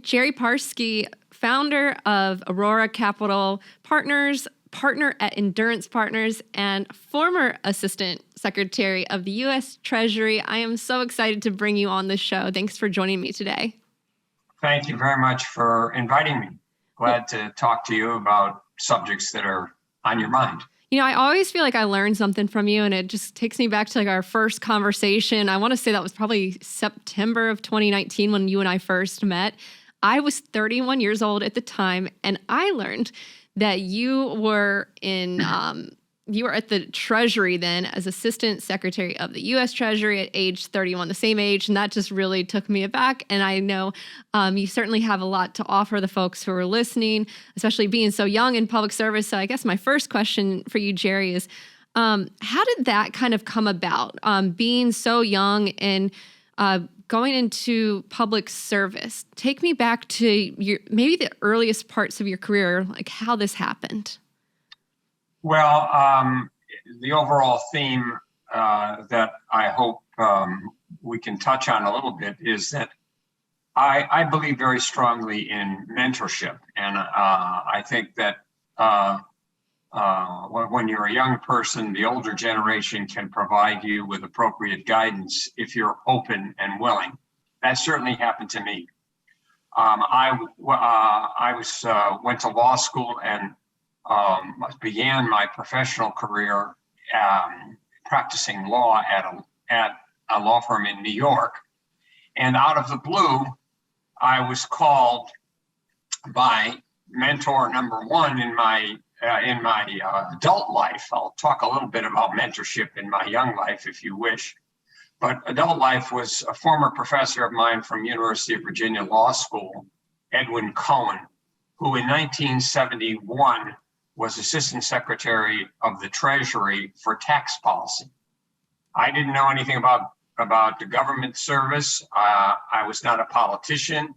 Gerry Parsky, founder of Aurora Capital Partners, partner at Endurance Partners, and former Assistant Secretary of the U.S. Treasury. I am so excited to bring you on the show. Thanks for joining me today. Thank you very much for inviting me. Glad to talk to you about subjects that are on your mind. You know, I always feel like I learned something from you, and it just takes me back to like our first conversation. I want to say that was probably September of 2019 when you and I first met. I was 31 years old at the time, and I learned that you were at the Treasury then as Assistant Secretary of the U.S. Treasury at age 31, the same age, and that just really took me aback. And I know you certainly have a lot to offer the folks who are listening, especially being so young in public service. So I guess my first question for you, Gerry, is how did that kind of come about, being so young and going into public service? Take me back to maybe the earliest parts of your career, like how this happened. Well, the overall theme that I hope we can touch on a little bit is that I believe very strongly in mentorship. And I think that when you're a young person, the older generation can provide you with appropriate guidance if you're open and willing. That certainly happened to me. I went to law school and began my professional career practicing law at a law firm in New York. And out of the blue, I was called by mentor number one in my adult life. I'll talk a little bit about mentorship in my young life if you wish. But adult life was a former professor of mine from University of Virginia Law School, Edwin Cohen, who in 1971 was Assistant Secretary of the Treasury for tax policy. I didn't know anything about the government service. I was not a politician.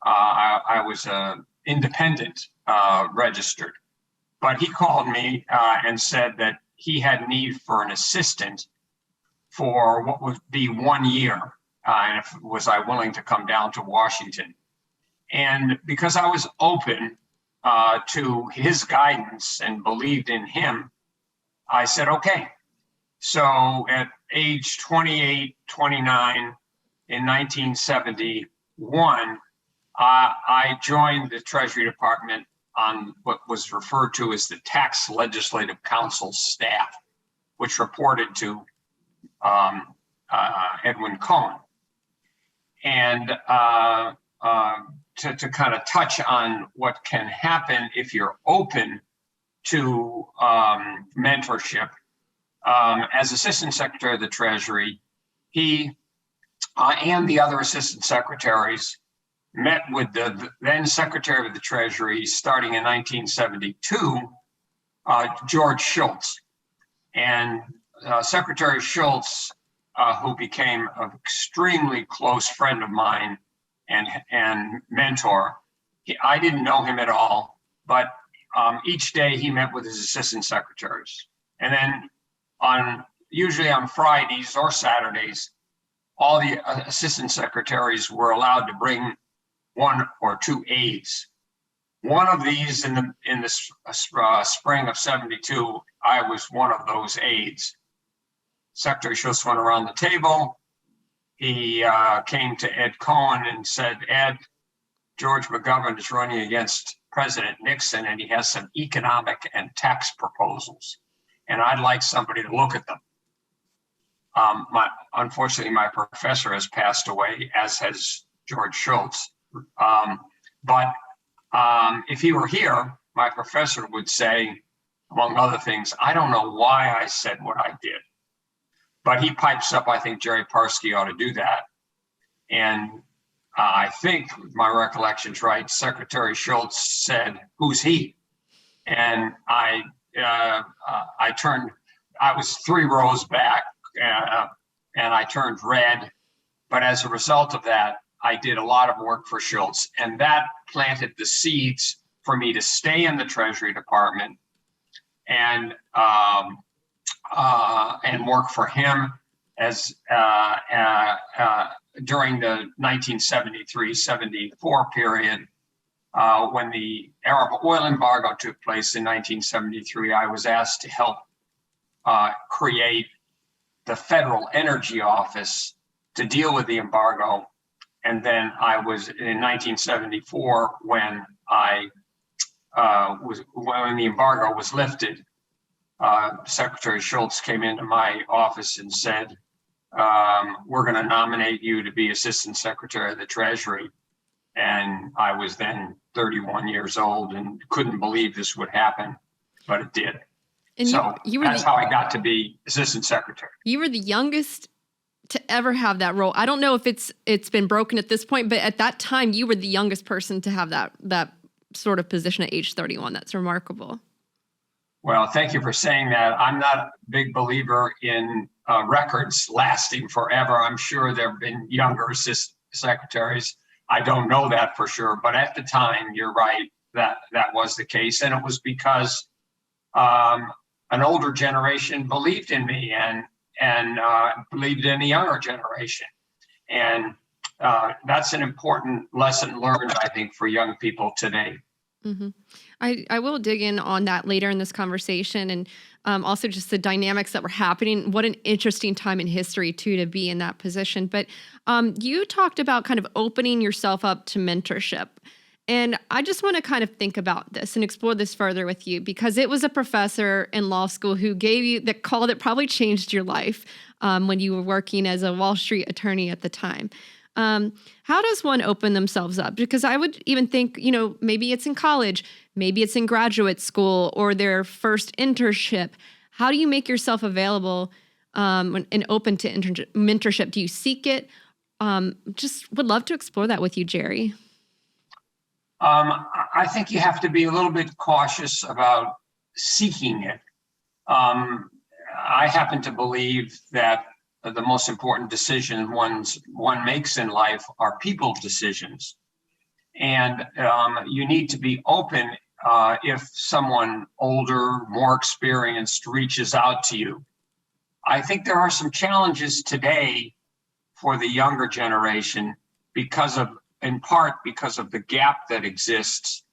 I was independent registered. But he called me and said that he had need for an assistant for what would be 1 year, and was I willing to come down to Washington. And because I was open to his guidance and believed in him, I said, okay. So at age 28, 29, in 1971, I joined the Treasury Department on what was referred to as the Tax Legislative Council staff, which reported to Edwin Cohen. And to kind of touch on what can happen if you're open to mentorship. As Assistant Secretary of the Treasury, he and the other Assistant Secretaries met with the then Secretary of the Treasury starting in 1972, George Shultz. And Secretary Shultz, who became an extremely close friend of mine and mentor. I didn't know him at all, but each day he met with his assistant secretaries. And then usually on Fridays or Saturdays, all the assistant secretaries were allowed to bring 1 or 2 aides. One of these in the spring of 72, I was one of those aides. Secretary Schultz went around the table. He came to Ed Cohen and said, Ed, George McGovern is running against President Nixon, and he has some economic and tax proposals, and I'd like somebody to look at them. Unfortunately, my professor has passed away, as has George Shultz. But if he were here, my professor would say, among other things, I don't know why I said what I did. But he pipes up, I think Gerry Parsky ought to do that. And I think, if my recollection's right, Secretary Shultz said, who's he? And I was 3 rows back, and I turned red. But as a result of that, I did a lot of work for Shultz, and that planted the seeds for me to stay in the Treasury Department and work for him as during the 1973-74 period, when the Arab oil embargo took place in 1973, I was asked to help create the Federal Energy Office to deal with the embargo. And then I was in 1974 when when the embargo was lifted. Secretary Shultz came into my office and said, we're going to nominate you to be Assistant Secretary of the Treasury. And I was then 31 years old and couldn't believe this would happen, but it did. And so that's how I got to be Assistant Secretary. You were the youngest to ever have that role. I don't know if it's been broken at this point, but at that time you were the youngest person to have that sort of position at age 31. That's remarkable. Well, thank you for saying that. I'm not a big believer in records lasting forever. I'm sure there have been younger assistant secretaries. I don't know that for sure, but at the time, you're right, that was the case. And it was because an older generation believed in me and believed in the younger generation. And that's an important lesson learned, I think, for young people today. Mm-hmm. I will dig in on that later in this conversation, and also just the dynamics that were happening. What an interesting time in history, too, to be in that position. But you talked about kind of opening yourself up to mentorship. And I just want to kind of think about this and explore this further with you, because it was a professor in law school who gave you the call that probably changed your life when you were working as a Wall Street attorney at the time. How does one open themselves up? Because I would even think, maybe it's in college, maybe it's in graduate school or their first internship. How do you make yourself available and open to mentorship? Do you seek it? Just would love to explore that with you, Gerry. I think you have to be a little bit cautious about seeking it. I happen to believe that the most important decision one makes in life are people decisions. And you need to be open if someone older, more experienced reaches out to you. I think there are some challenges today for the younger generation in part because of the gap that exists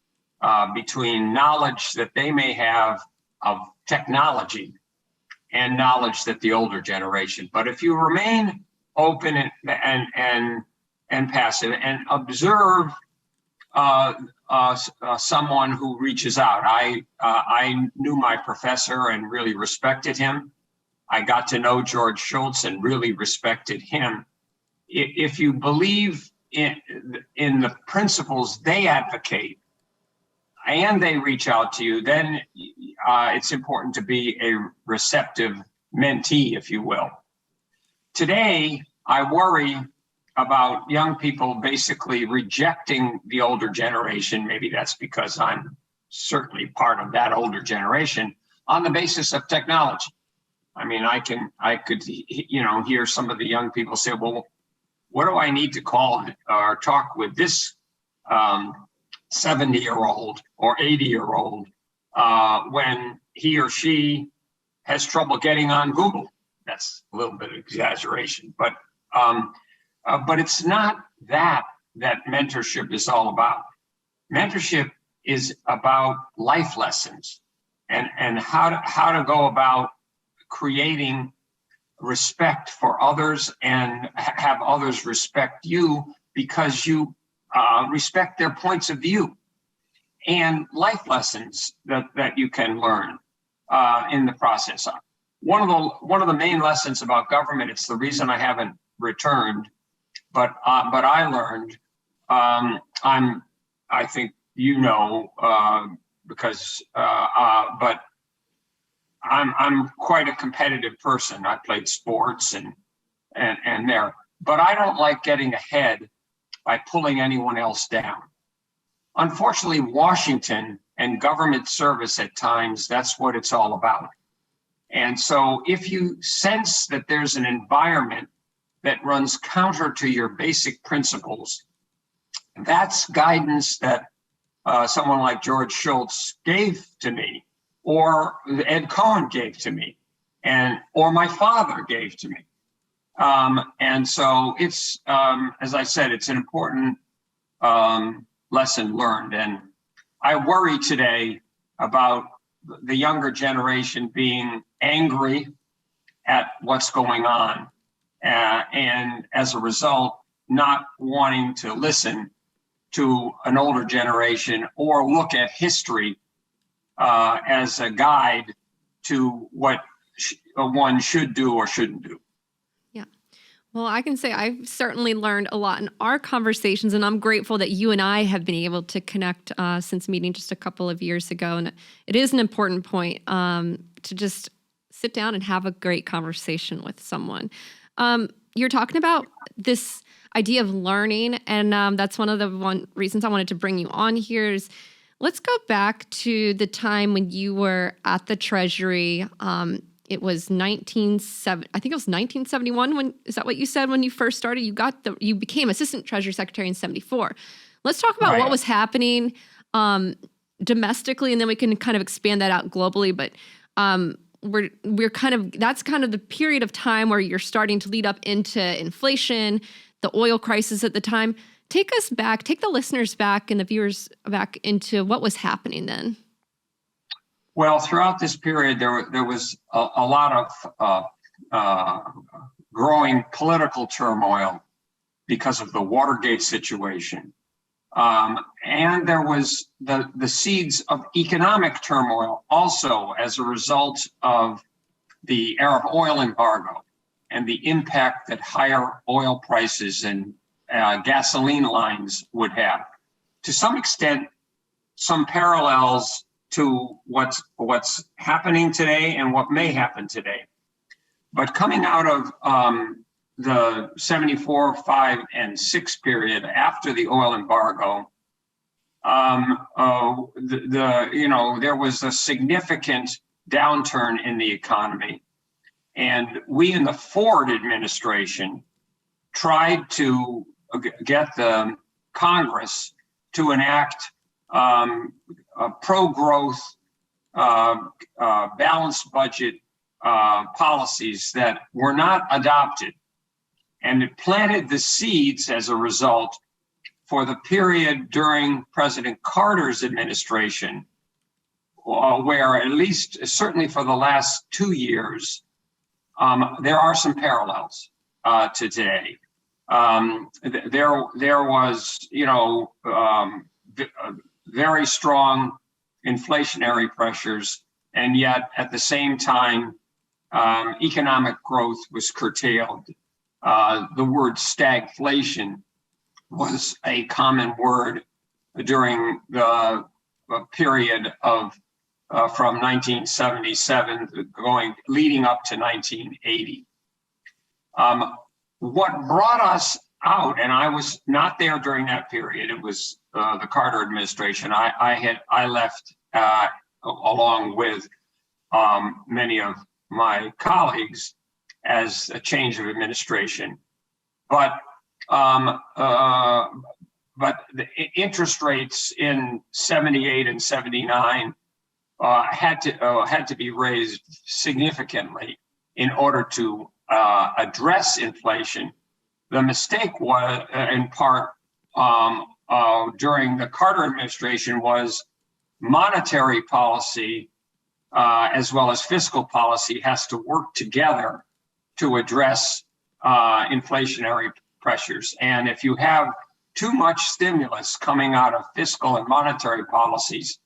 between knowledge that they may have of technology and knowledge that the older generation. But if you remain open and passive and observe someone who reaches out. I knew my professor and really respected him. I got to know George Shultz and really respected him. If you believe in the principles they advocate and they reach out to you, then it's important to be a receptive mentee, if you will. Today, I worry about young people basically rejecting the older generation. Maybe that's because I'm certainly part of that older generation on the basis of technology. I mean, I could hear some of the young people say, well, what do I need to call or talk with this 70-year-old or 80-year-old when he or she has trouble getting on Google? That's a little bit of exaggeration, but it's not that mentorship is all about. Mentorship is about life lessons and how to go about creating respect for others and have others respect you because you respect their points of view, and life lessons that you can learn in the process. One of the main lessons about government, it's the reason I haven't returned, but I learned, I think because but I'm quite a competitive person. I played sports and there, but I don't like getting ahead by pulling anyone else down. Unfortunately, Washington and government service at times, that's what it's all about. And so if you sense that there's an environment that runs counter to your basic principles, that's guidance that someone like George Shultz gave to me, or Ed Cohen gave to me, or my father gave to me. And so it's, as I said, it's an important lesson learned. And I worry today about the younger generation being angry at what's going on, and as a result, not wanting to listen to an older generation or look at history as a guide to what one should do or shouldn't do. Yeah. Well, I can say I've certainly learned a lot in our conversations, and I'm grateful that you and I have been able to connect since meeting just a couple of years ago. And it is an important point to just sit down and have a great conversation with someone. You're talking about this idea of learning, and that's one of the reasons I wanted to bring you on here is let's go back to the time when you were at the Treasury. It was 1971. Is that what you said when you first started? You became Assistant Treasury Secretary in 74. Let's talk about what was happening domestically, and then we can kind of expand that out globally. But that's kind of the period of time where you're starting to lead up into inflation, the oil crisis at the time. Take us back, take the listeners back and the viewers back into what was happening then. Well, throughout this period, there was a lot of growing political turmoil because of the Watergate situation. And there was the seeds of economic turmoil also as a result of the Arab oil embargo and the impact that higher oil prices and gasoline lines would have. To some extent, some parallels to what's happening today and what may happen today. But coming out of the 74, 5, and 6 period after the oil embargo, there was a significant downturn in the economy. And we in the Ford administration tried to get the Congress to enact pro-growth, balanced budget policies that were not adopted. And it planted the seeds as a result for the period during President Carter's administration, where at least certainly for the last 2 years, there are some parallels to today. There was, very strong inflationary pressures, and yet at the same time, economic growth was curtailed. The word stagflation was a common word during the period of from 1977 leading up to 1980. What brought us out, and I was not there during that period, it was the Carter administration. I left along with many of my colleagues as a change of administration, but the interest rates in 78 and 79 had to be raised significantly in order to address inflation. The mistake was, in part, during the Carter administration, was monetary policy as well as fiscal policy has to work together to address inflationary pressures. And if you have too much stimulus coming out of fiscal and monetary policies,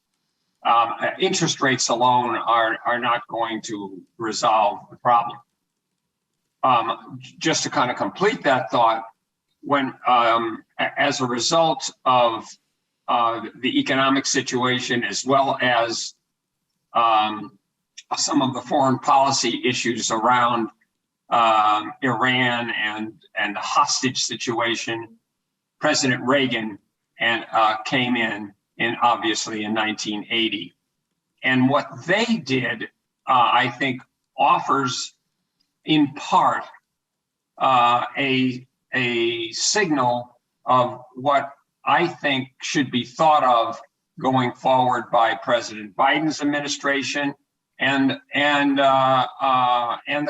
interest rates alone are not going to resolve the problem. Just to kind of complete that thought, when as a result of the economic situation, as well as some of the foreign policy issues around Iran and the hostage situation, President Reagan came in obviously in 1980. And what they did, I think, offers in part a signal of what I think should be thought of going forward by President Biden's administration and the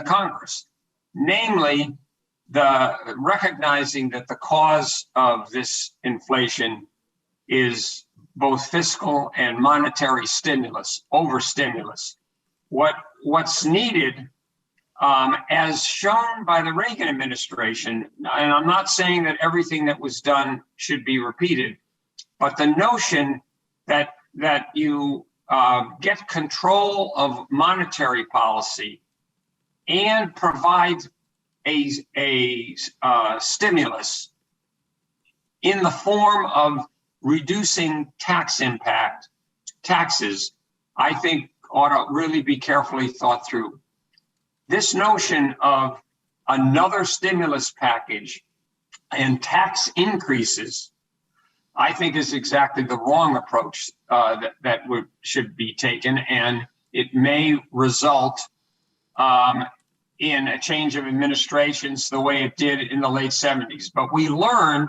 Congress, namely the recognizing that the cause of this inflation is both fiscal and monetary stimulus, overstimulus. What's needed, as shown by the Reagan administration, and I'm not saying that everything that was done should be repeated, but the notion that you get control of monetary policy and provide a stimulus in the form of reducing taxes, I think ought to really be carefully thought through. This notion of another stimulus package and tax increases, I think, is exactly the wrong approach that should be taken, and it may result in a change of administrations the way it did in the late 70s. But we learned,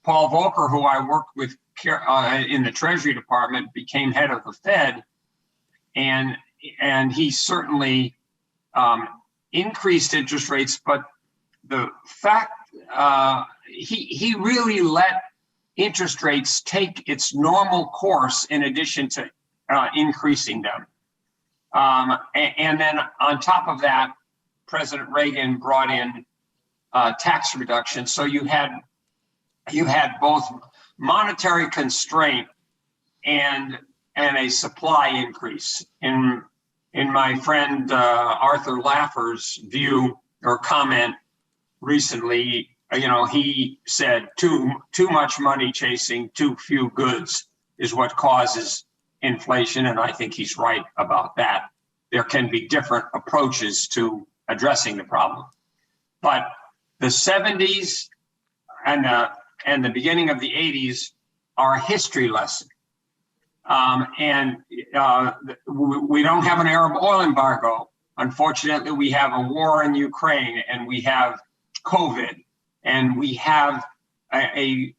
Paul Volcker, who I worked with in the Treasury Department, became head of the Fed, and he certainly increased interest rates, but the fact he really let interest rates take its normal course in addition to increasing them. And then on top of that, President Reagan brought in tax reduction. So you had both monetary constraint and a supply increase. In my friend Arthur Laffer's view or comment recently, he said too much money chasing too few goods is what causes inflation, and I think he's right about that. There can be different approaches to addressing the problem, but the 70s and the beginning of the 80s are a history lesson. And we don't have an Arab oil embargo. Unfortunately, we have a war in Ukraine, and we have COVID, and we have a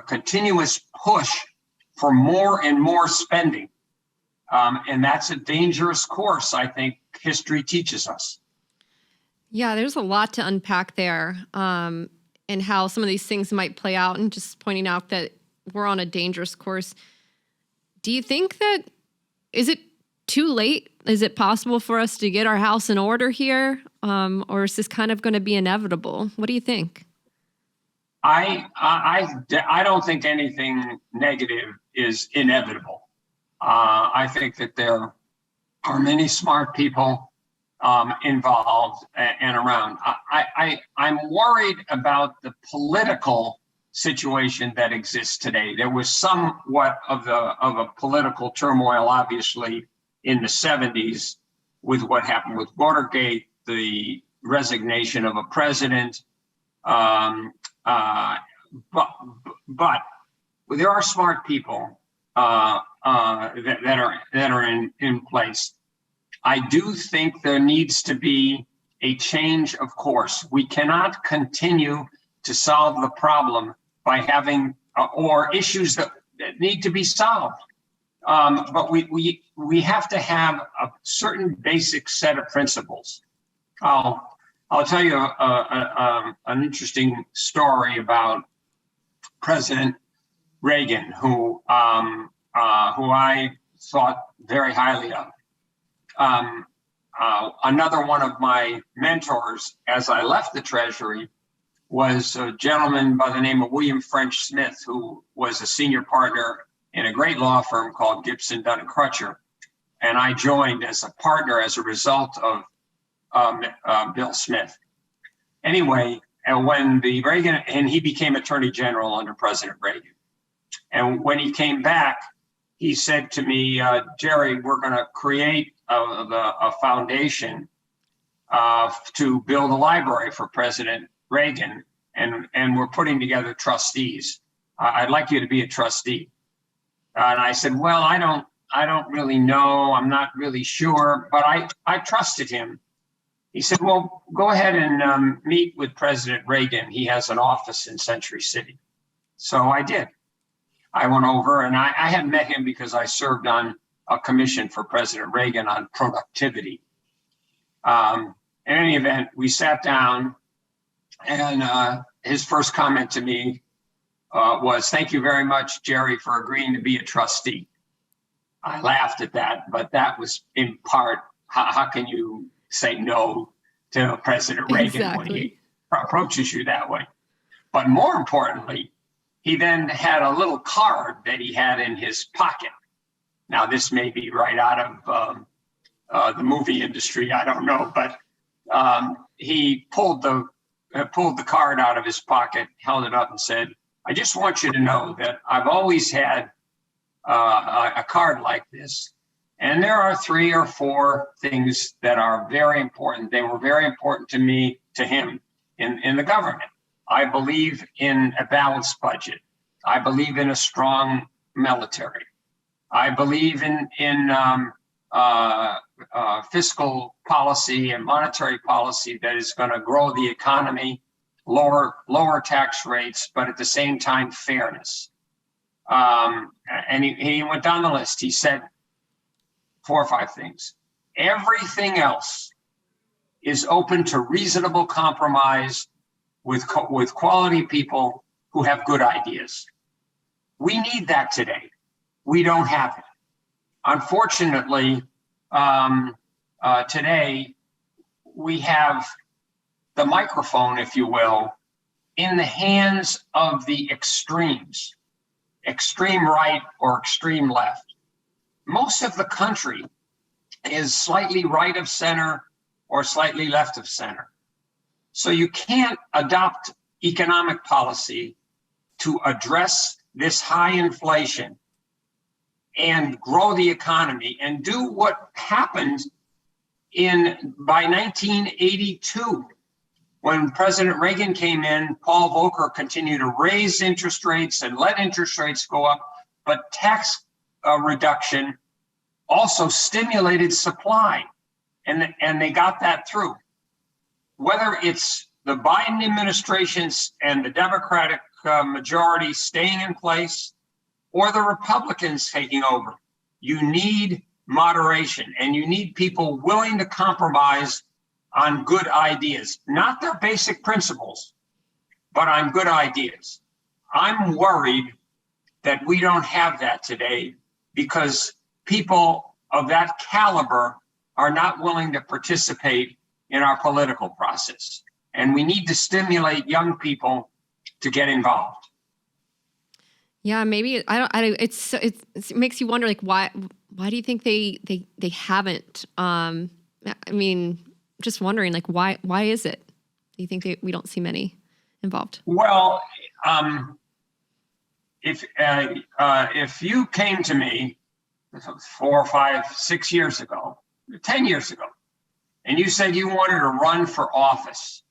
continuous push for more and more spending. And that's a dangerous course, I think history teaches us. Yeah, there's a lot to unpack there, and how some of these things might play out, and just pointing out that we're on a dangerous course. Do you think is it too late? Is it possible for us to get our house in order here? Or is this kind of going to be inevitable? What do you think? I don't think anything negative is inevitable. I think that there are many smart people involved and around. I'm worried about the political situation that exists today. There was somewhat of a political turmoil, obviously, in the 70s with what happened with Watergate, the resignation of a president. But there are smart people that are in place. I do think there needs to be a change of course. We cannot continue to solve the problem by having or issues that need to be solved. But we have to have a certain basic set of principles. I'll tell you an interesting story about President Reagan, who I thought very highly of. Another one of my mentors, as I left the Treasury, was a gentleman by the name of William French Smith, who was a senior partner in a great law firm called Gibson, Dunn and Crutcher. And I joined as a partner as a result of Bill Smith. Anyway, and when he became Attorney General under President Reagan. And when he came back, he said to me, Gerry, we're going to create a foundation to build a library for President Reagan, and we're putting together trustees. I'd like you to be a trustee. And I said, well, I don't really know. I'm not really sure, but I trusted him. He said, well, go ahead and meet with President Reagan. He has an office in Century City. So I did. I went over, and I had met him because I served on a commission for President Reagan on productivity. In any event, we sat down, And his first comment to me was, "Thank you very much, Gerry, for agreeing to be a trustee." I laughed at that, but that was in part, how can you say no to President Reagan when he approaches you that way? But more importantly, he then had a little card that he had in his pocket. Now, this may be right out of the movie industry, I don't know, but he pulled the card out of his pocket, held it up and said, "I just want you to know that I've always had a card like this. And there are 3 or 4 things that are very important. They were very important to him in the government. I believe in a balanced budget. I believe in a strong military. I believe in fiscal policy and monetary policy that is going to grow the economy, lower tax rates, but at the same time, fairness." And he went down the list. He said 4 or 5 things. Everything else is open to reasonable compromise with quality people who have good ideas. We need that today. We don't have it. Unfortunately, today we have the microphone, if you will, in the hands of the extremes. Extreme right or extreme left. Most of the country is slightly right of center or slightly left of center. So you can't adopt economic policy to address this high inflation and grow the economy and do what happened by 1982. When President Reagan came in, Paul Volcker continued to raise interest rates and let interest rates go up, but tax reduction also stimulated supply, and they got that through. Whether it's the Biden administrations and the Democratic majority staying in place or the Republicans taking over, you need moderation and you need people willing to compromise on good ideas, not their basic principles, but on good ideas. I'm worried that we don't have that today because people of that caliber are not willing to participate in our political process. And we need to stimulate young people to get involved. Yeah, maybe it makes you wonder, like, why do you think they haven't? I mean, just wondering, like, why is it? Do you think we don't see many involved? Well, if you came to me 4, 5, 6 years ago, 10 years ago, and you said you wanted to run for office,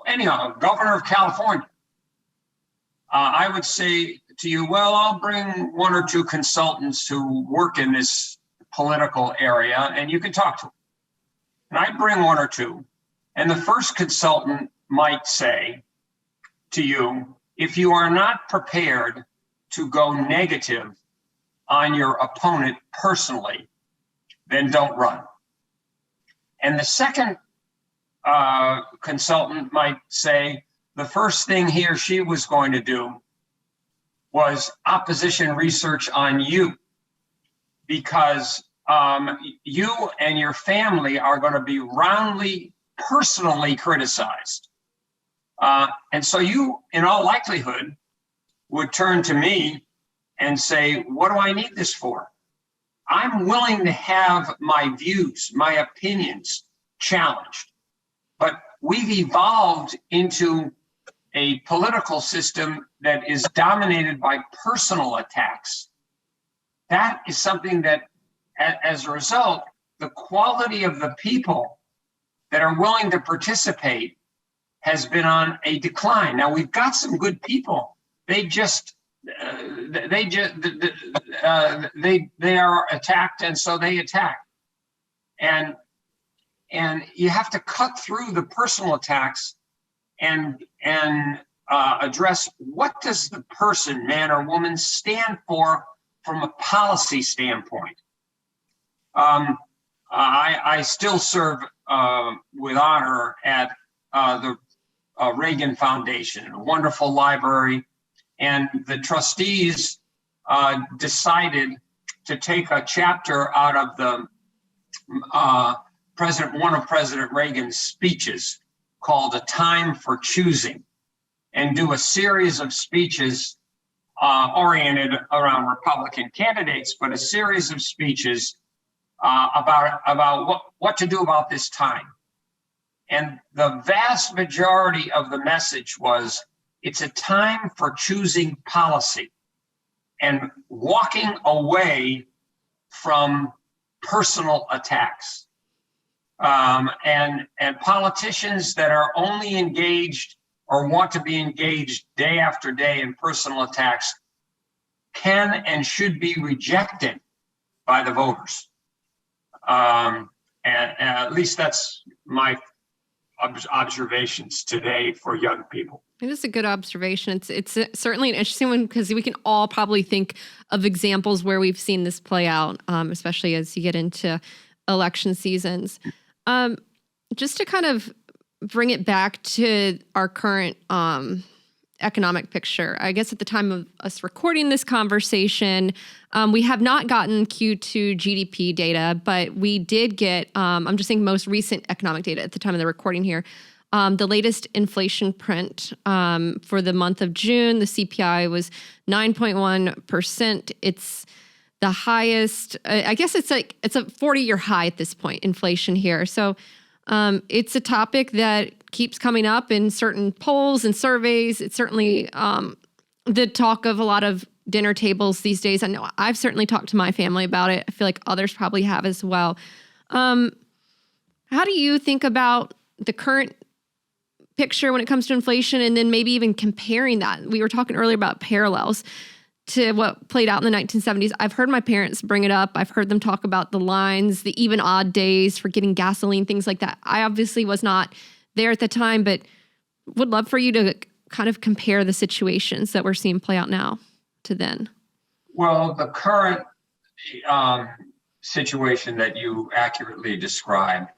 anyhow, governor of California, I would say to you, well, I'll bring 1 or 2 consultants who work in this political area and you can talk to them. And I'd bring 1 or 2. And the first consultant might say to you, if you are not prepared to go negative on your opponent personally, then don't run. And the second consultant might say the first thing he or she was going to do was opposition research on you, because you and your family are going to be roundly, personally criticized. And so you, in all likelihood, would turn to me and say, what do I need this for? I'm willing to have my views, my opinions challenged. But we've evolved into a political system that is dominated by personal attacks. That is something that, as a result, the quality of the people that are willing to participate has been on a decline. Now, we've got some good people. They are attacked, and so they attack. And you have to cut through the personal attacks and address what does the person, man or woman, stand for from a policy standpoint. I still serve with honor at the Reagan Foundation, a wonderful library, and the trustees decided to take a chapter out of the one of President Reagan's speeches called "A Time for Choosing," and do a series of speeches oriented around Republican candidates, but a series of speeches about what to do about this time. And the vast majority of the message was, it's a time for choosing policy and walking away from personal attacks. And politicians that are only engaged or want to be engaged day after day in personal attacks can and should be rejected by the voters. And at least that's my observations today for young people. It is a good observation. It's certainly an interesting one because we can all probably think of examples where we've seen this play out, especially as you get into election seasons. Just to kind of bring it back to our current economic picture, I guess at the time of us recording this conversation, we have not gotten Q2 GDP data, but we did get, I'm just saying most recent economic data at the time of the recording here. The latest inflation print for the month of June, the CPI was 9.1%. It's the highest, I guess it's a 40-year high at this point, inflation here. So it's a topic that keeps coming up in certain polls and surveys. It's certainly the talk of a lot of dinner tables these days. I know I've certainly talked to my family about it. I feel like others probably have as well. How do you think about the current picture when it comes to inflation, and then maybe even comparing that? We were talking earlier about parallels to what played out in the 1970s. I've heard my parents bring it up. I've heard them talk about the lines, the even odd days for getting gasoline, things like that. I obviously was not there at the time, but would love for you to kind of compare the situations that we're seeing play out now to then. Well, the current situation that you accurately described,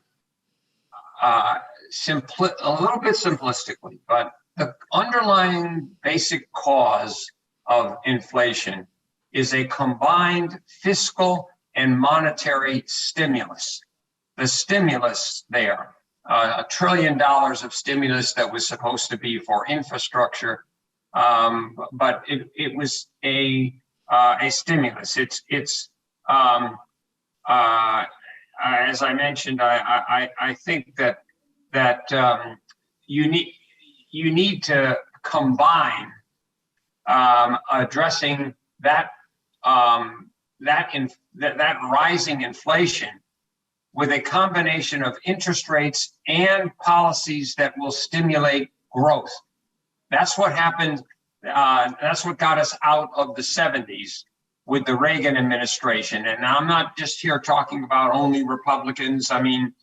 a little bit simplistically, but the underlying basic cause of inflation is a combined fiscal and monetary stimulus. The stimulus there, $1 trillion of stimulus that was supposed to be for infrastructure, but it was a stimulus. It's as I mentioned, I think that you need to combine addressing that rising inflation with a combination of interest rates and policies that will stimulate growth. That's what happened. That's what got us out of the 70s with the Reagan administration. And I'm not just here talking about only Republicans. I mean,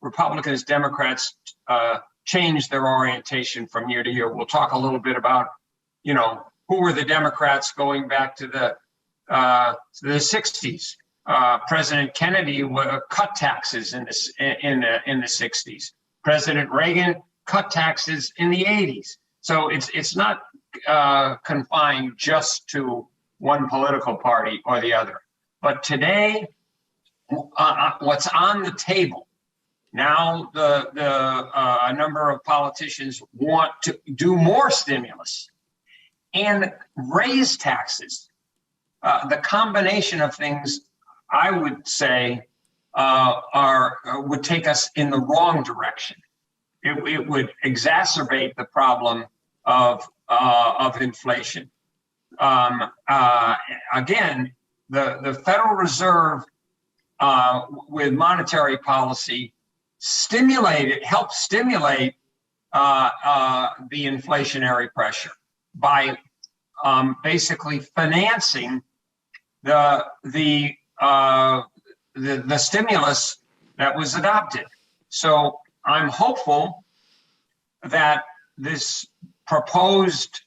Republicans, Democrats change their orientation from year to year. We'll talk a little bit about, who were the Democrats going back to the 60s. President Kennedy cut taxes in the 60s. President Reagan cut taxes in the 80s. So it's not confined just to one political party or the other. But today, what's on the table now, a number of politicians want to do more stimulus and raise taxes. The combination of things, I would say, would take us in the wrong direction. It would exacerbate the problem of inflation. Again, the Federal Reserve with monetary policy helped stimulate the inflationary pressure by basically financing the stimulus that was adopted. So I'm hopeful that this proposed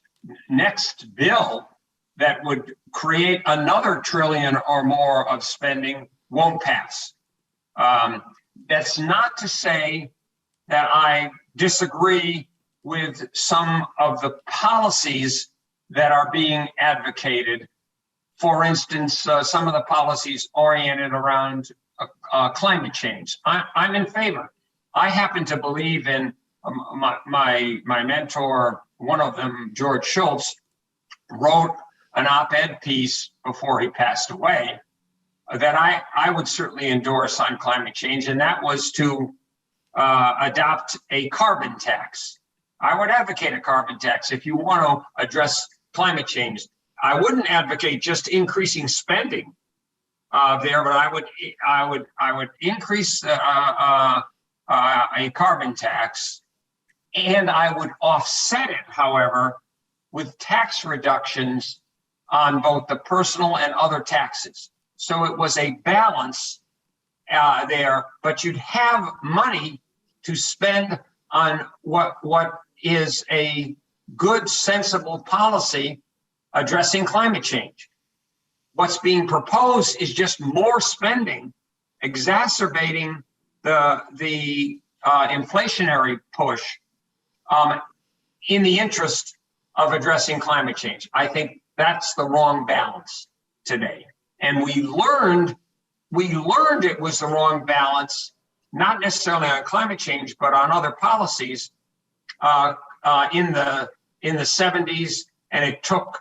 next bill that would create another $1 trillion or more of spending won't pass. That's not to say that I disagree with some of the policies that are being advocated. For instance, some of the policies oriented around climate change. I'm in favor. I happen to believe in my mentor, one of them, George Shultz, wrote an op-ed piece before he passed away that I would certainly endorse on climate change, and that was to adopt a carbon tax. I would advocate a carbon tax if you want to address climate change. I wouldn't advocate just increasing spending there, but I would increase a carbon tax, and I would offset it, however, with tax reductions on both the personal and other taxes. So it was a balance there, but you'd have money to spend on what is a good, sensible policy addressing climate change. What's being proposed is just more spending, exacerbating the inflationary push in the interest of addressing climate change. I think that's the wrong balance today. And we learned it was the wrong balance, not necessarily on climate change, but on other policies in the 70s, and it took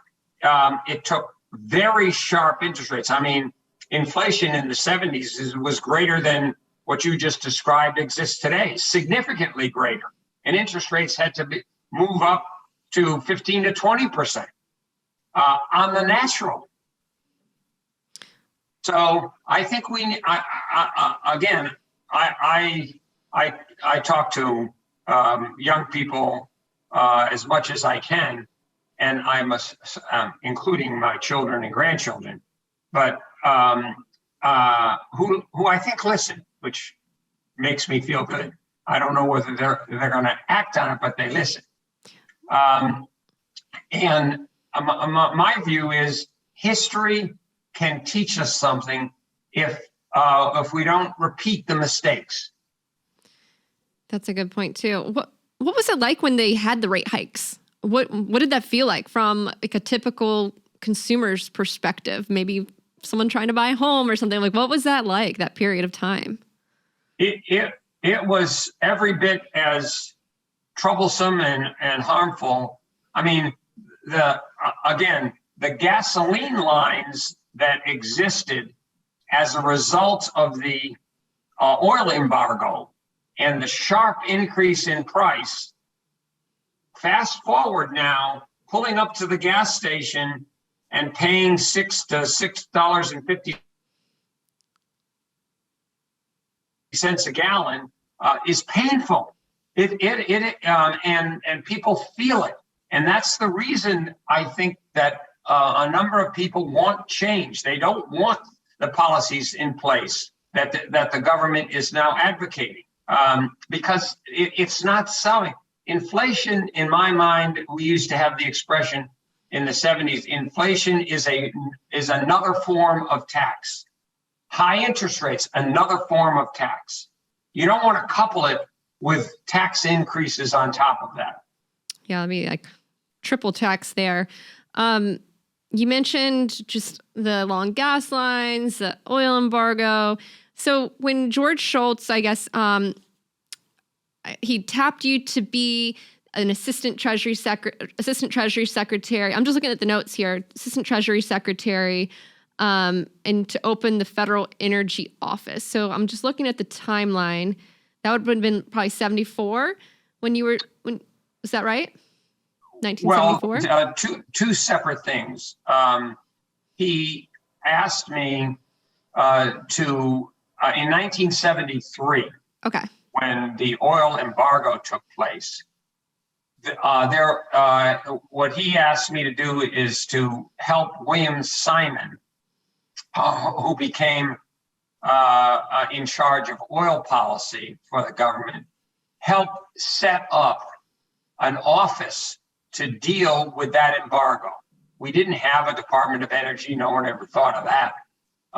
very sharp interest rates. I mean, inflation in the 70s was greater than what you just described exists today, significantly greater. And interest rates had to move up to 15 to 20% on the natural. So I think I talk to young people as much as I can, and I'm including my children and grandchildren, but who I think listen, which makes me feel good. I don't know whether they're going to act on it, but they listen. And my view is history can teach us something if we don't repeat the mistakes. That's a good point too. What was it like when they had the rate hikes? What did that feel like from like a typical consumer's perspective? Maybe someone trying to buy a home or something. Like, what was that like, that period of time? It was every bit as troublesome and harmful. I mean, the gasoline lines that existed as a result of the oil embargo and the sharp increase in price. Fast forward now, pulling up to the gas station and paying $6 to $6.50 a gallon is painful. And people feel it. And that's the reason I think that a number of people want change. They don't want the policies in place that the government is now advocating because it's not selling. Inflation, in my mind, we used to have the expression in the 70s, inflation is another form of tax. High interest rates, another form of tax. You don't want to couple it with tax increases on top of that. Yeah, I mean, like triple tax there. You mentioned just the long gas lines, the oil embargo. So when George Shultz, I guess, he tapped you to be an assistant treasury secretary. I'm just looking at the notes here. Assistant treasury secretary, and to open the federal energy office. So I'm just looking at the timeline. That would have been probably 74 was that right? 1974? Well, two separate things. He asked me in 1973. Okay. When the oil embargo took place, what he asked me to do is to help William Simon, who became in charge of oil policy for the government, help set up an office to deal with that embargo. We didn't have a Department of Energy. No one ever thought of that.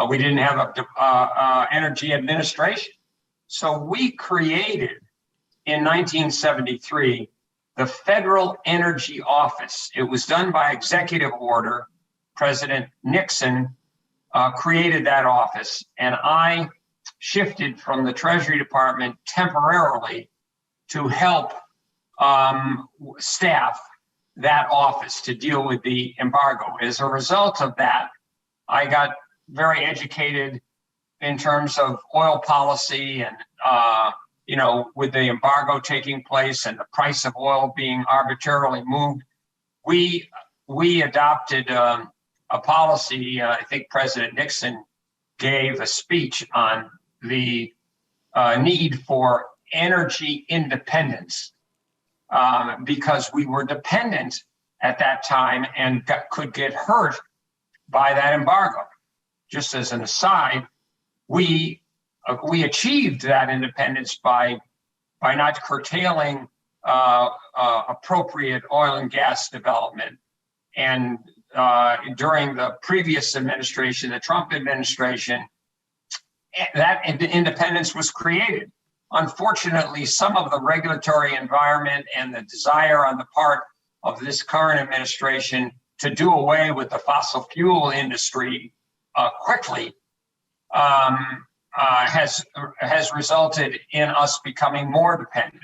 We didn't have a energy administration. So we created in 1973, the Federal Energy Office, it was done by executive order. President Nixon created that office, and I shifted from the Treasury Department temporarily to help staff that office to deal with the embargo. As a result of that, I got very educated in terms of oil policy and, with the embargo taking place and the price of oil being arbitrarily moved, we adopted a policy. I think President Nixon gave a speech on the need for energy independence because we were dependent at that time and could get hurt by that embargo. Just as an aside, we achieved that independence by not curtailing appropriate oil and gas development. And during the previous administration, the Trump administration, that independence was created. Unfortunately, some of the regulatory environment and the desire on the part of this current administration to do away with the fossil fuel industry quickly has resulted in us becoming more dependent.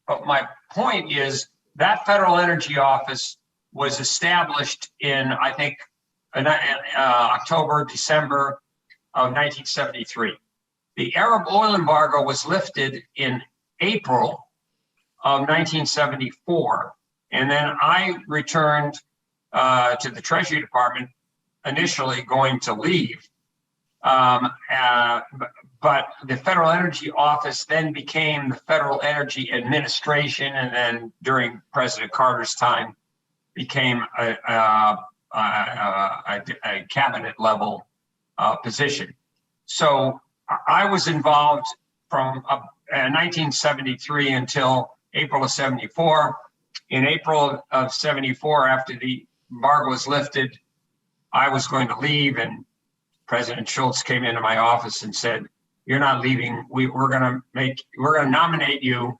But my point is that Federal Energy Office was established in, I think, October, December of 1973. The Arab oil embargo was lifted in April of 1974. And then I returned to the Treasury Department, initially going to leave. But the Federal Energy Office then became the Federal Energy Administration, and then during President Carter's time became a cabinet level position. So I was involved from 1973 until April of 74. In April of 74, after the embargo was lifted, I was going to leave, and President Schultz came into my office and said, "You're not leaving. We're going to nominate you."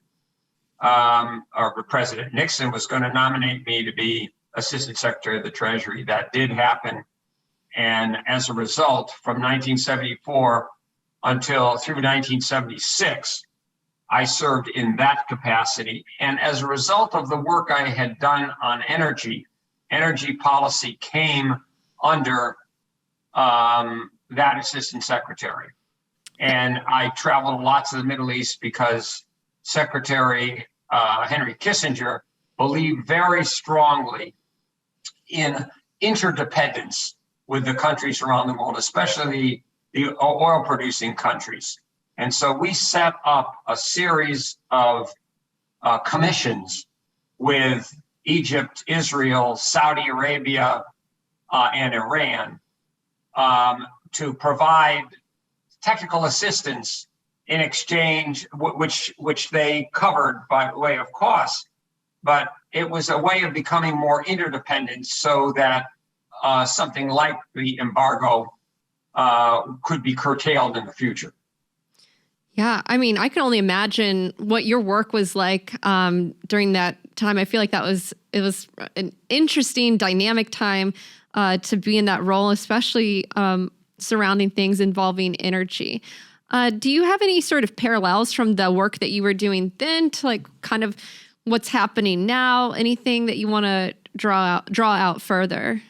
Or President Nixon was going to nominate me to be Assistant Secretary of the Treasury. That did happen, and as a result, from 1974 until through 1976, I served in that capacity. And as a result of the work I had done on energy policy came under that assistant secretary. And I traveled lots to the Middle East because Secretary Henry Kissinger believed very strongly in interdependence with the countries around the world, especially the oil producing countries. And so we set up a series of commissions with Egypt, Israel, Saudi Arabia, and Iran to provide technical assistance in exchange, which they covered by way of cost. But it was a way of becoming more interdependent so that something like the embargo could be curtailed in the future. Yeah, I mean, I can only imagine what your work was like during that time. I feel like it was an interesting, dynamic time to be in that role, especially surrounding things involving energy. Do you have any sort of parallels from the work that you were doing then to like kind of what's happening now? Anything that you want to draw out further?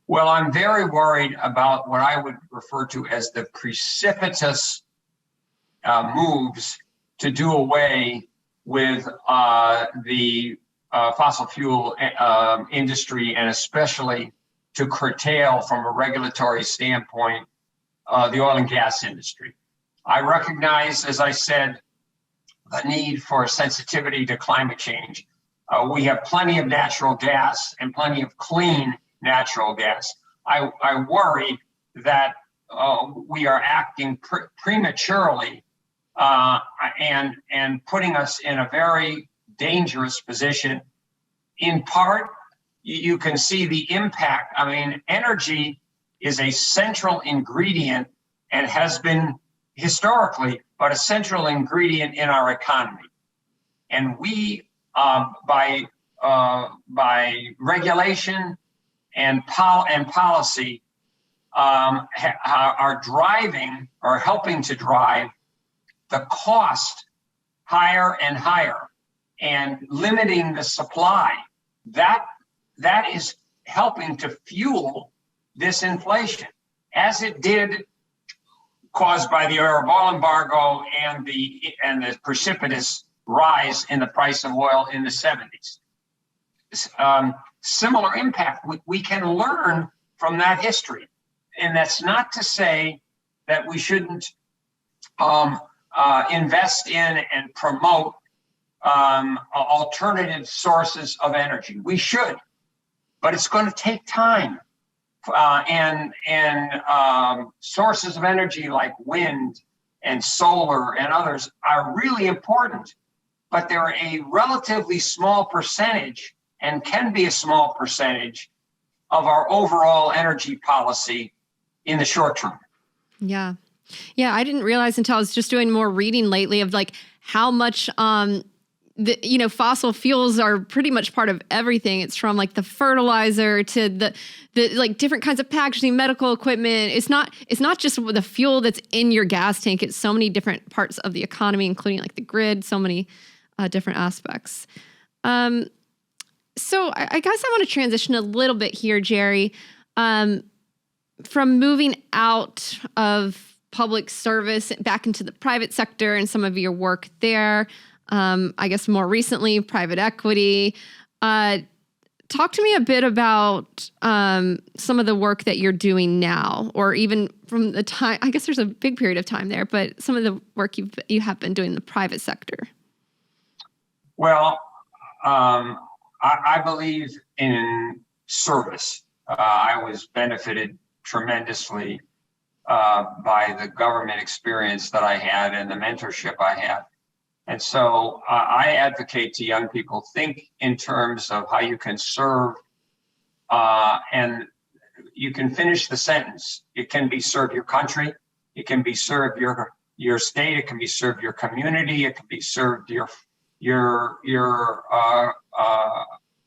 Well, I'm very worried about what I would refer to as the precipitous moves to do away with the fossil fuel industry, and especially to curtail from a regulatory standpoint the oil and gas industry. I recognize, as I said, the need for sensitivity to climate change. We have plenty of natural gas and plenty of clean natural gas. I worry that we are acting prematurely and putting us in a very dangerous position. In part, you can see the impact. I mean, energy is a central ingredient and has been historically, but a central ingredient in our economy. And we, by regulation and policy, are driving or helping to drive the cost higher and higher and limiting the supply. That is helping to fuel this inflation, as it did, caused by the oil embargo and the precipitous rise in the price of oil in the 70s. Similar impact. We can learn from that history. And that's not to say that we shouldn't invest in and promote alternative sources of energy. We should, but it's going to take time. And sources of energy like wind and solar and others are really important, but they're a relatively small percentage and can be a small percentage of our overall energy policy in the short term. Yeah. Yeah. I didn't realize until I was just doing more reading lately of like how much, fossil fuels are pretty much part of everything. It's from like the fertilizer to the like different kinds of packaging, medical equipment. It's not just the fuel that's in your gas tank. It's so many different parts of the economy, including like the grid, so many different aspects. So I guess I want to transition a little bit here, Gerry, from moving out of public service back into the private sector and some of your work there. I guess more recently, private equity. Talk to me a bit about some of the work that you're doing now, or even from the time, I guess there's a big period of time there, but some of the work you have been doing in the private sector. Well, I believe in service. I was benefited tremendously by the government experience that I had and the mentorship I had. And so I advocate to young people, think in terms of how you can serve, and you can finish the sentence. It can be serve your country, it can be serve your state, it can be serve your community, it can be served your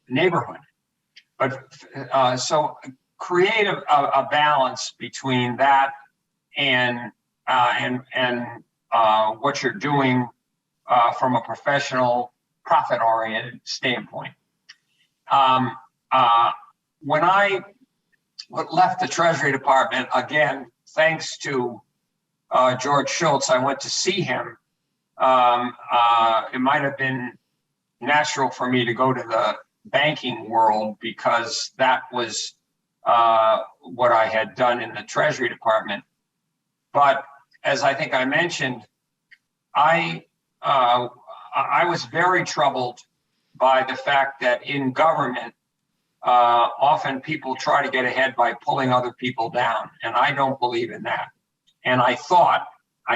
neighborhood. But so create a balance between that and what you're doing from a professional, profit-oriented standpoint. When I left the Treasury Department, again, thanks to George Shultz, I went to see him. It might have been natural for me to go to the banking world because that was what I had done in the Treasury Department. But as I think I mentioned, I was very troubled by the fact that in government, often people try to get ahead by pulling other people down, and I don't believe in that. And I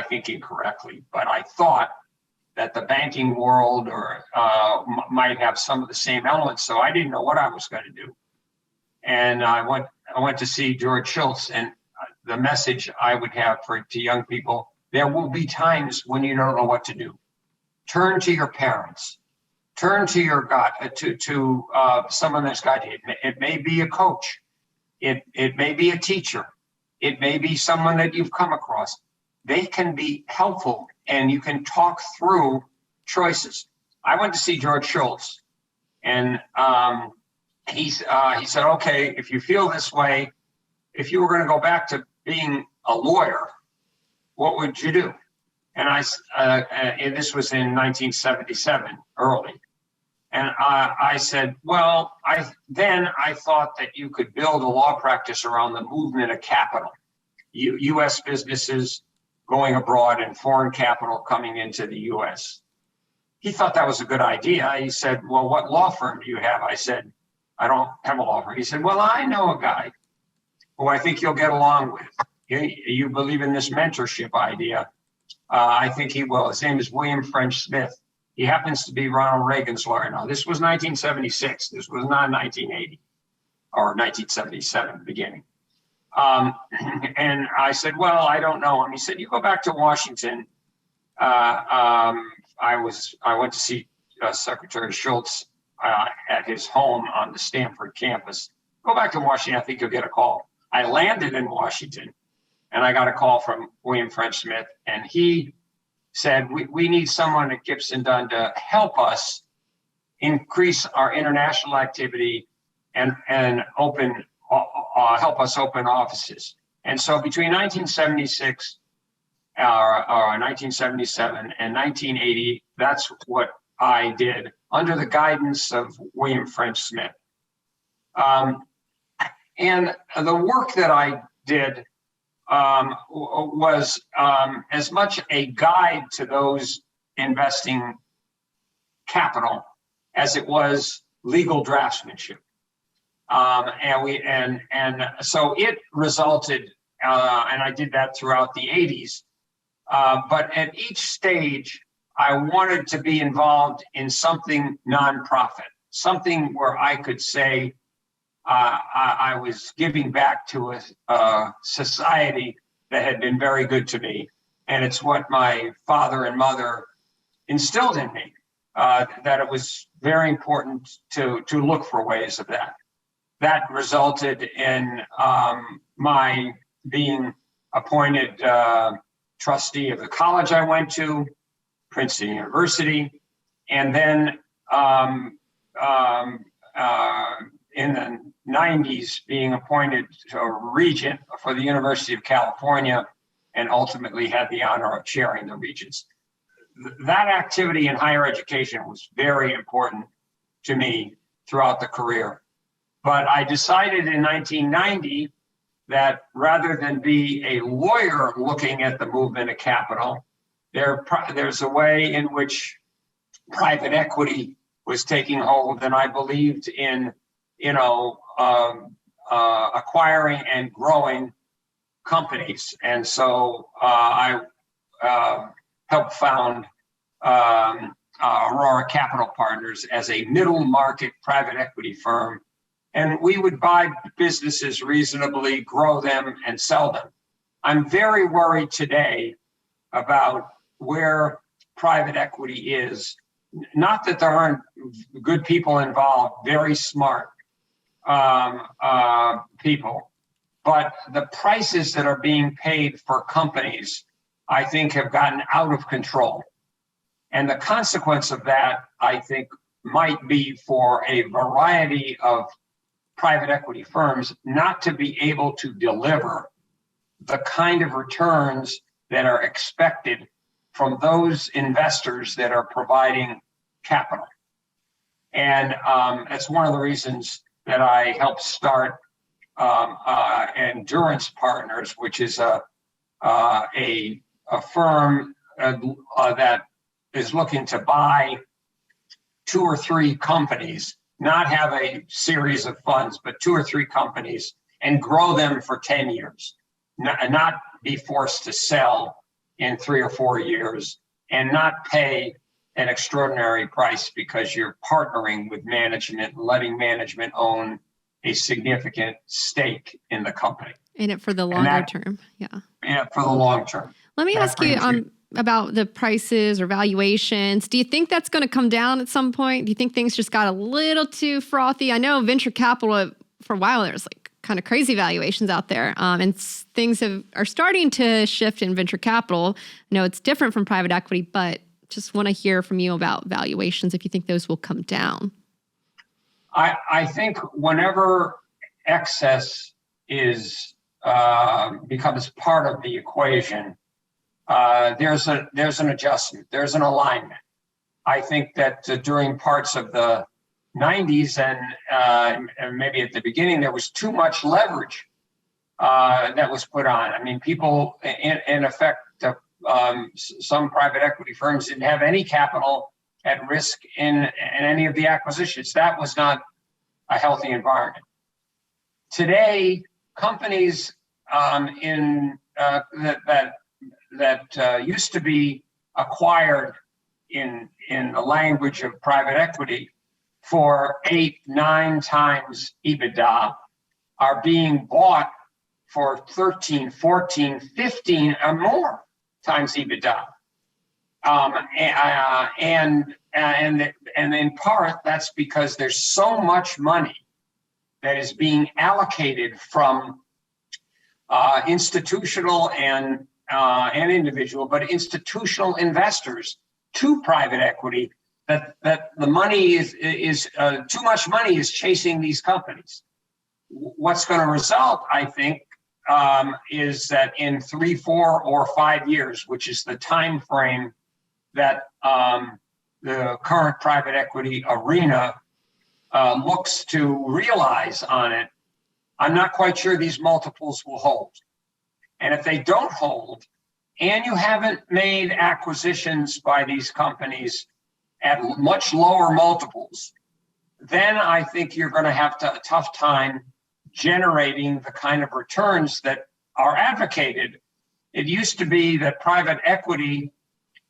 think incorrectly, but I thought that the banking world might have some of the same elements, so I didn't know what I was going to do. And I went to see George Shultz, and the message I would have to young people: there will be times when you don't know what to do. Turn to your parents. Turn to your God, to someone that's got you. It may be a coach. It may be a teacher. It may be someone that you've come across. They can be helpful, and you can talk through choices. I went to see George Shultz, and he said, okay, if you feel this way, if you were going to go back to being a lawyer, what would you do? And and this was in 1977, early. And I said, well, I thought that you could build a law practice around the movement of capital, U.S. businesses going abroad and foreign capital coming into the U.S. He thought that was a good idea. He said, well, what law firm do you have? I said, I don't have a law firm. He said, well, I know a guy who I think you'll get along with. You believe in this mentorship idea. I think he will. His name is William French Smith. He happens to be Ronald Reagan's lawyer now. This was 1976. This was not 1980 or 1977 beginning. And I said, well, I don't know him. He said, you go back to Washington. I went to see Secretary Schultz at his home on the Stanford campus. Go back to Washington, I think you'll get a call. I landed in Washington, and I got a call from William French Smith, and he said, we need someone at Gibson Dunn to help us increase our international activity and open help us open offices. And so between 1976 or 1977 and 1980, that's what I did under the guidance of William French Smith. And the work that I did was as much a guide to those investing capital as it was legal draftsmanship. And so it resulted, and I did that throughout the 80s. But at each stage, I wanted to be involved in something nonprofit, something where I could say I was giving back to a society that had been very good to me. And it's what my father and mother instilled in me, that it was very important to look for ways of that. That resulted in my being appointed trustee of the college I went to, Princeton University, and then in the 90s being appointed to a regent for the University of California, and ultimately had the honor of chairing the regents. That activity in higher education was very important to me throughout the career. But I decided in 1990 that rather than be a lawyer looking at the movement of capital, there's a way in which private equity was taking hold, and I believed in, acquiring and growing companies. And so I helped found Aurora Capital Partners as a middle market private equity firm. And we would buy businesses reasonably, grow them, and sell them. I'm very worried today about where private equity is. Not that there aren't good people involved, very smart people, but the prices that are being paid for companies, I think, have gotten out of control. And the consequence of that, I think, might be for a variety of private equity firms not to be able to deliver the kind of returns that are expected from those investors that are providing capital. And that's one of the reasons that I helped start Endurance Partners, which is a firm that is looking to buy 2 or 3 companies, not have a series of funds, but 2 or 3 companies, and grow them for 10 years, not be forced to sell in 3 or 4 years, and not pay an extraordinary price because you're partnering with management, letting management own a significant stake in the company. In it for the longer term. Yeah. Yeah, for the long term. Let me ask you about the prices or valuations. Do you think that's going to come down at some point? Do you think things just got a little too frothy? I know venture capital, for a while, there was like kind of crazy valuations out there. And things are starting to shift in venture capital. I know it's different from private equity, but just want to hear from you about valuations, if you think those will come down. I think whenever excess is becomes part of the equation, there's an adjustment, there's an alignment. I think that during parts of the 90s and maybe at the beginning, there was too much leverage that was put on. I mean, people, in effect, some private equity firms didn't have any capital at risk in any of the acquisitions. That was not a healthy environment. Today, companies that used to be acquired in the language of private equity for 8, 9 times EBITDA are being bought for 13, 14, 15 or more times EBITDA. And in part, that's because there's so much money that is being allocated from institutional and individual, but institutional investors to private equity, that the money is too much money is chasing these companies. What's going to result, I think, is that in 3, 4, or 5 years, which is the time frame that the current private equity arena looks to realize on it, I'm not quite sure these multiples will hold. And if they don't hold, and you haven't made acquisitions by these companies at much lower multiples, then I think you're going to have a tough time generating the kind of returns that are advocated. It used to be that private equity,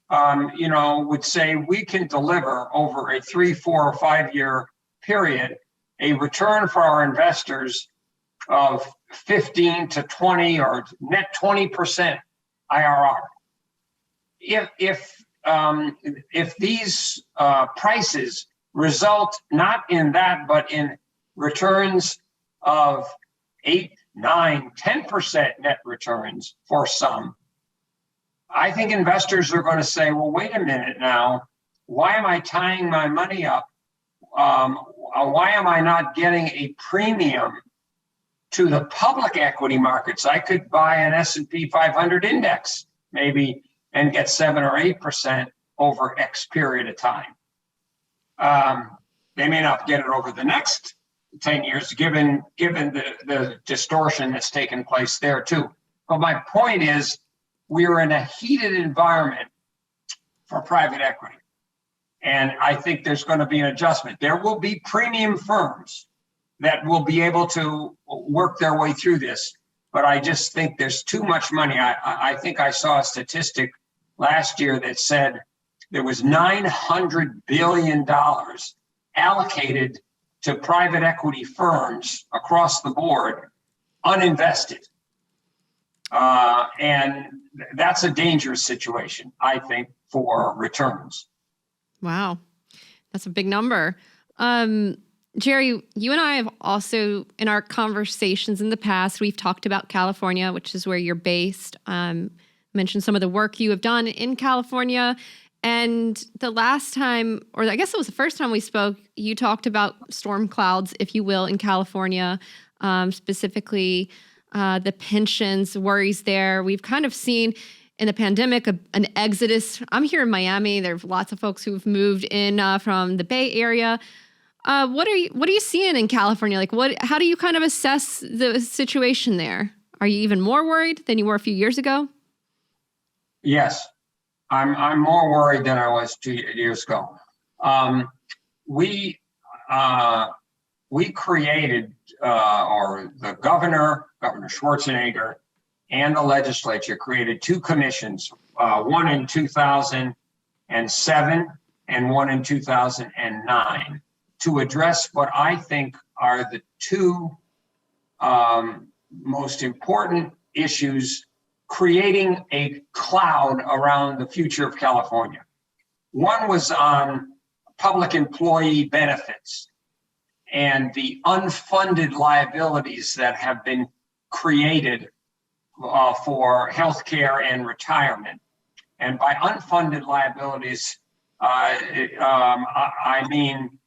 would say we can deliver over a 3, 4, or 5 year period a return for our investors of 15 to 20 or net 20% IRR. If these prices result not in that, but in returns of 8, 9, 10% net returns for some, I think investors are going to say, well, wait a minute now, why am I tying my money up? Why am I not getting a premium to the public equity markets? I could buy an S&P 500 index maybe and get 7 or 8% over X period of time. They may not get it over the next 10 years, given the distortion that's taken place there too. But my point is, we're in a heated environment for private equity. And I think there's going to be an adjustment. There will be premium firms that will be able to work their way through this. But I just think there's too much money. I think I saw a statistic last year that said there was $900 billion allocated to private equity firms across the board, uninvested. And that's a dangerous situation, I think, for returns. Wow. That's a big number. Gerry, you and I have also, in our conversations in the past, we've talked about California, which is where you're based. Mentioned some of the work you have done in California. And the last time, or I guess it was the first time we spoke, you talked about storm clouds, if you will, in California, specifically the pensions worries there. We've kind of seen in the pandemic an exodus. I'm here in Miami. There's lots of folks who've moved in from the Bay Area. What are you seeing in California? How do you kind of assess the situation there? Are you even more worried than you were a few years ago? Yes, I'm more worried than I was 2 years ago. We created, or the Governor Schwarzenegger, and the legislature created 2 commissions, one in 2007 and one in 2009, to address what I think are the 2 most important issues creating a cloud around the future of California. One was on public employee benefits and the unfunded liabilities that have been created for healthcare and retirement. And by unfunded liabilities, I mean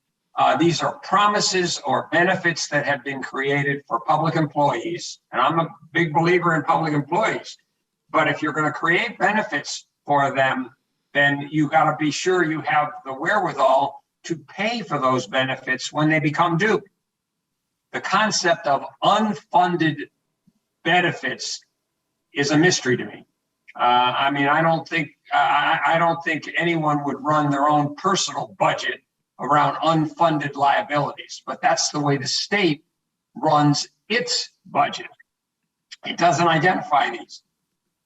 these are promises or benefits that have been created for public employees. And I'm a big believer in public employees. But if you're going to create benefits for them, then you got to be sure you have the wherewithal to pay for those benefits when they become due. The concept of unfunded benefits is a mystery to me. I mean, I don't think anyone would run their own personal budget around unfunded liabilities, but that's the way the state runs its budget. It doesn't identify these.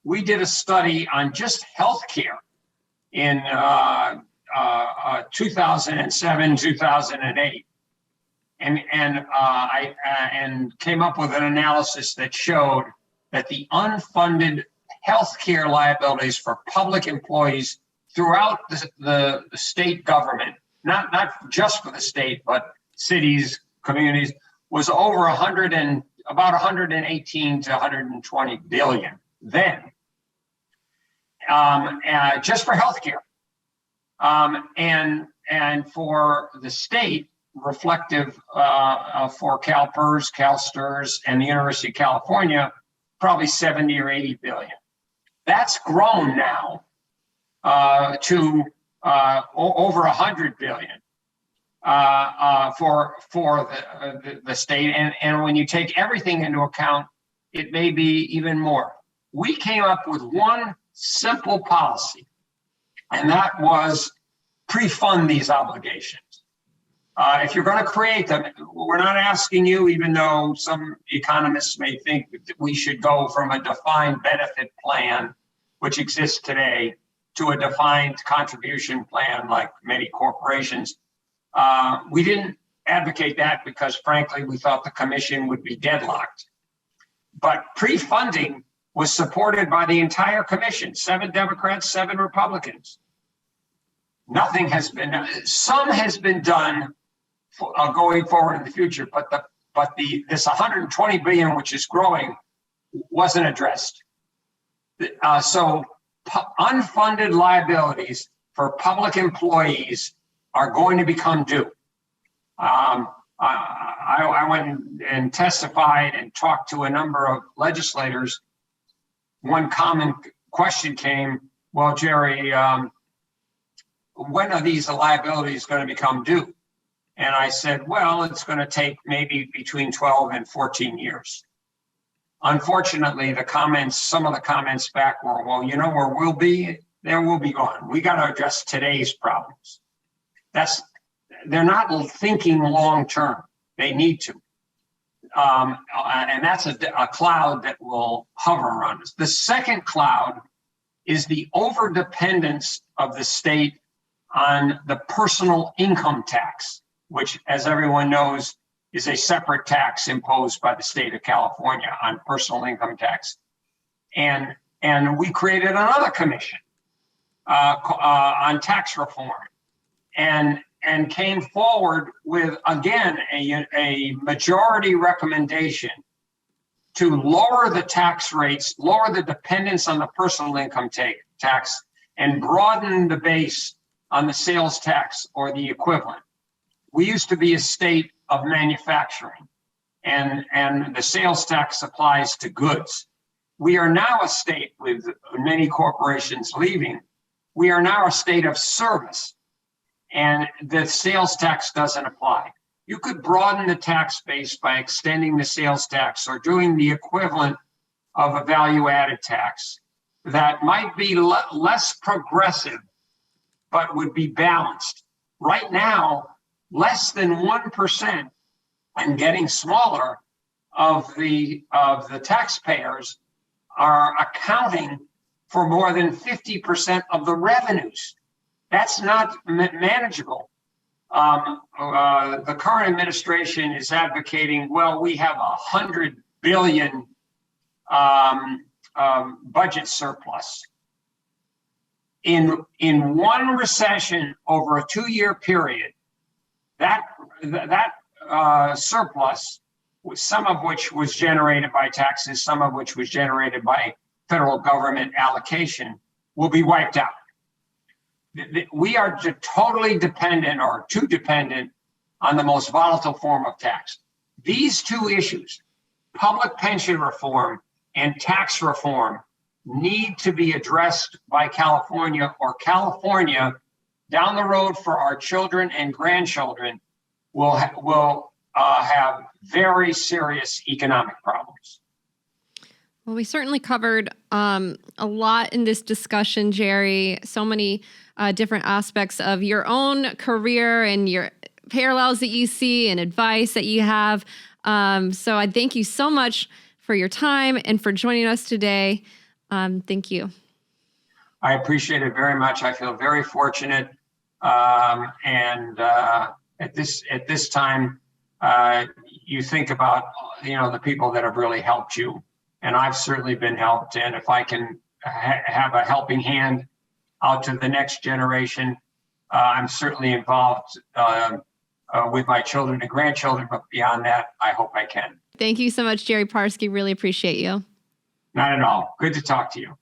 We did a study on just healthcare in 2007, 2008, and came up with an analysis that showed that the unfunded healthcare liabilities for public employees throughout the state government, not just for the state, but cities, communities, was over 100 and about 118 to 120 billion then, just for healthcare. And for the state, reflective for CalPERS, CalSTRS, and the University of California, probably 70 or 80 billion. That's grown now to over 100 billion for the state. And when you take everything into account, it may be even more. We came up with one simple policy, and that was pre-fund these obligations. If you're going to create them, we're not asking you, even though some economists may think that we should go from a defined benefit plan, which exists today, to a defined contribution plan like many corporations. We didn't advocate that because, frankly, we thought the commission would be deadlocked. But pre-funding was supported by the entire commission, 7 Democrats, 7 Republicans. Nothing has been done. Some has been done going forward in the future, but this 120 billion, which is growing, wasn't addressed. So unfunded liabilities for public employees are going to become due. I went and testified and talked to a number of legislators. One common question came, well, Gerry, when are these liabilities going to become due? And I said, well, it's going to take maybe between 12 and 14 years. Unfortunately, some of the comments back were, well, you know where we'll be? There we'll be gone. We got to address today's problems. They're not thinking long term. They need to. And that's a cloud that will hover around us. The second cloud is the overdependence of the state on the personal income tax, which, as everyone knows, is a separate tax imposed by the state of California on personal income tax. And we created another commission on tax reform and came forward with, again, a majority recommendation to lower the tax rates, lower the dependence on the personal income tax, and broaden the base on the sales tax or the equivalent. We used to be a state of manufacturing, and the sales tax applies to goods. We are now a state, with many corporations leaving, we are now a state of service, and the sales tax doesn't apply. You could broaden the tax base by extending the sales tax or doing the equivalent of a value-added tax that might be less progressive, but would be balanced. Right now, less than 1%, and getting smaller, of the taxpayers are accounting for more than 50% of the revenues. That's not manageable. The current administration is advocating, well, we have 100 billion budget surplus. In one recession over a 2-year period, that surplus, some of which was generated by taxes, some of which was generated by federal government allocation, will be wiped out. We are totally dependent, or too dependent, on the most volatile form of tax. These two issues, public pension reform and tax reform, need to be addressed by California, or California down the road for our children and grandchildren will have very serious economic problems. Well, we certainly covered a lot in this discussion, Gerry. So many different aspects of your own career and your parallels that you see and advice that you have. So I thank you so much for your time and for joining us today. Thank you. I appreciate it very much. I feel very fortunate. At this time, you think about, the people that have really helped you. And I've certainly been helped. And if I can have a helping hand out to the next generation. I'm certainly involved with my children and grandchildren, but beyond that, I hope I can. Thank you so much, Gerry Parsky. Really appreciate you. Not at all. Good to talk to you.